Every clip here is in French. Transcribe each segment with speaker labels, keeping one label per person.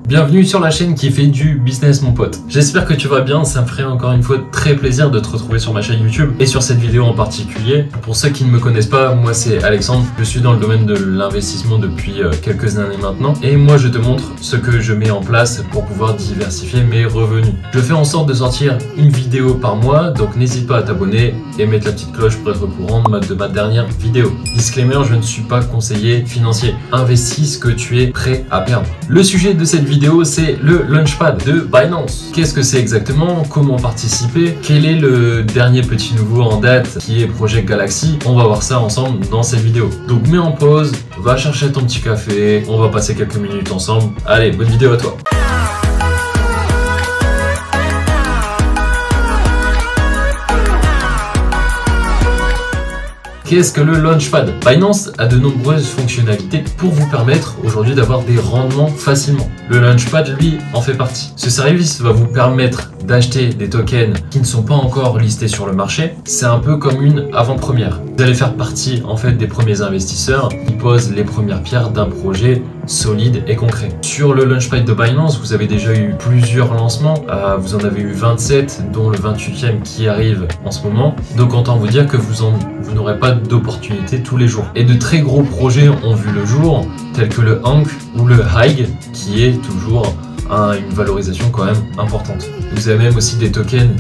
Speaker 1: Bienvenue sur la chaîne qui fait du business mon pote. J'espère que tu vas bien, ça me ferait encore une fois très plaisir de te retrouver sur ma chaîne YouTube et sur cette vidéo en particulier. Pour ceux qui ne me connaissent pas, moi c'est Alexandre, je suis dans le domaine de l'investissement depuis quelques années maintenant et moi je te montre ce que je mets en place pour pouvoir diversifier mes revenus. Je fais en sorte de sortir une vidéo par mois, donc n'hésite pas à t'abonner et mettre la petite cloche pour être au courant de ma dernière vidéo. Disclaimer, je ne suis pas conseiller financier. Investis ce que tu es prêt à perdre. Le sujet de cette vidéo, c'est le Launchpad de Binance. Qu'est-ce que c'est exactement? Comment participer? Quel est le dernier petit nouveau en date qui est Project Galaxy? On va voir ça ensemble dans cette vidéo. Donc mets en pause, va chercher ton petit café, on va passer quelques minutes ensemble. Allez, bonne vidéo à toi. Qu'est-ce que le Launchpad? Binance a de nombreuses fonctionnalités pour vous permettre aujourd'hui d'avoir des rendements facilement. Le Launchpad, lui, en fait partie. Ce service va vous permettre d'acheter des tokens qui ne sont pas encore listés sur le marché. C'est un peu comme une avant-première. Vous allez faire partie en fait des premiers investisseurs qui posent les premières pierres d'un projet solide et concret. Sur le Launchpad de Binance, vous avez déjà eu plusieurs lancements. Vous en avez eu 27, dont le 28e qui arrive en ce moment. Donc autant vous dire que vous n'aurez pas d'opportunités tous les jours. Et de très gros projets ont vu le jour, tels que le Hank ou le High, qui est toujours une valorisation quand même importante. Vous avez même aussi des tokens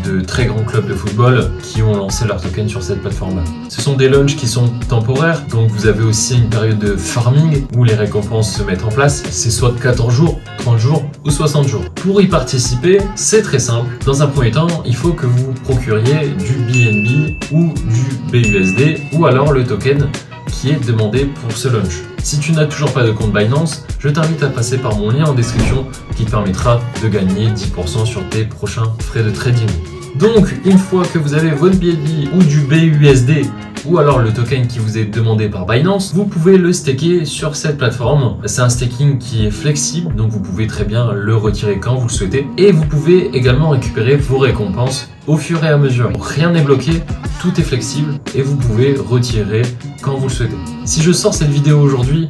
Speaker 1: de très grands clubs de football qui ont lancé leurs tokens sur cette plateforme-là. Ce sont des launchs qui sont temporaires, donc vous avez aussi une période de farming où les récompenses se mettent en place. C'est soit 14 jours, 30 jours ou 60 jours. Pour y participer, c'est très simple. Dans un premier temps, il faut que vous procuriez du BNB ou du BUSD ou alors le token qui est demandé pour ce launch. Si tu n'as toujours pas de compte Binance, je t'invite à passer par mon lien en description qui te permettra de gagner 10% sur tes prochains frais de trading. Donc, une fois que vous avez votre BNB ou du BUSD ou alors le token qui vous est demandé par Binance, vous pouvez le staker sur cette plateforme. C'est un staking qui est flexible, donc vous pouvez très bien le retirer quand vous le souhaitez. Et vous pouvez également récupérer vos récompenses au fur et à mesure. Rien n'est bloqué, tout est flexible et vous pouvez retirer quand vous le souhaitez. Si je sors cette vidéo aujourd'hui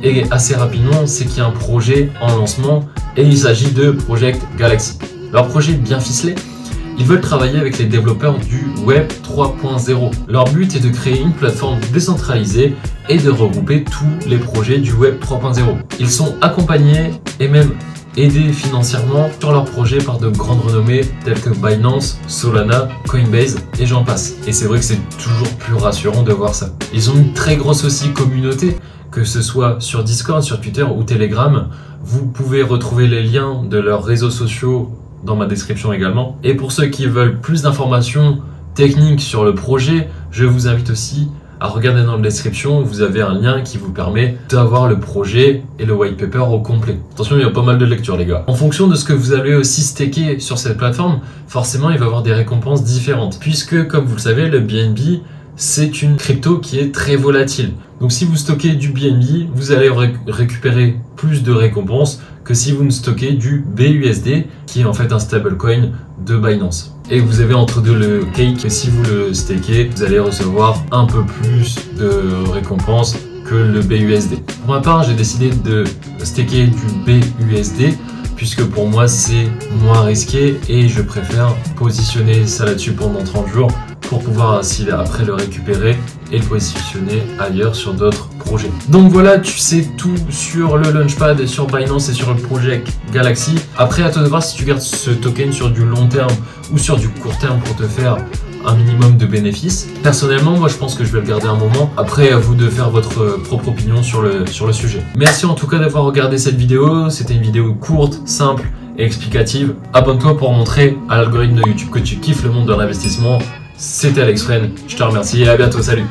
Speaker 1: et assez rapidement, c'est qu'il y a un projet en lancement et il s'agit de Project Galaxy. Leur projet bien ficelé. Ils veulent travailler avec les développeurs du Web 3.0. Leur but est de créer une plateforme décentralisée et de regrouper tous les projets du Web 3.0. Ils sont accompagnés et même aidés financièrement sur leur projet par de grandes renommées telles que Binance, Solana, Coinbase et j'en passe. Et c'est vrai que c'est toujours plus rassurant de voir ça. Ils ont une très grosse aussi communauté, que ce soit sur Discord, sur Twitter ou Telegram. Vous pouvez retrouver les liens de leurs réseaux sociaux dans ma description également. Et pour ceux qui veulent plus d'informations techniques sur le projet, je vous invite aussi à regarder dans la description, vous avez un lien qui vous permet d'avoir le projet et le white paper au complet. Attention, il y a pas mal de lectures les gars. En fonction de ce que vous allez aussi staker sur cette plateforme, forcément il va y avoir des récompenses différentes. Puisque comme vous le savez, le BNB, c'est une crypto qui est très volatile. Donc si vous stockez du BNB, vous allez récupérer plus de récompenses que si vous ne stockez du BUSD, qui est en fait un stablecoin de Binance. Et vous avez entre deux le cake, et si vous le stakez, vous allez recevoir un peu plus de récompenses que le BUSD. Pour ma part, j'ai décidé de staker du BUSD, puisque pour moi c'est moins risqué et je préfère positionner ça là-dessus pendant 30 jours pour pouvoir ainsi après le récupérer et le positionner ailleurs sur d'autres projets. Donc voilà, tu sais tout sur le Launchpad et sur Binance et sur le Project Galaxy. Après, à toi de voir si tu gardes ce token sur du long terme ou sur du court terme pour te faire un minimum de bénéfices. Personnellement, moi je pense que je vais le garder un moment. Après, à vous de faire votre propre opinion sur le sujet. Merci en tout cas d'avoir regardé cette vidéo. C'était une vidéo courte, simple et explicative. Abonne-toi pour montrer à l'algorithme de YouTube que tu kiffes le monde de l'investissement. C'était Alex Fren, je te remercie et à bientôt, salut.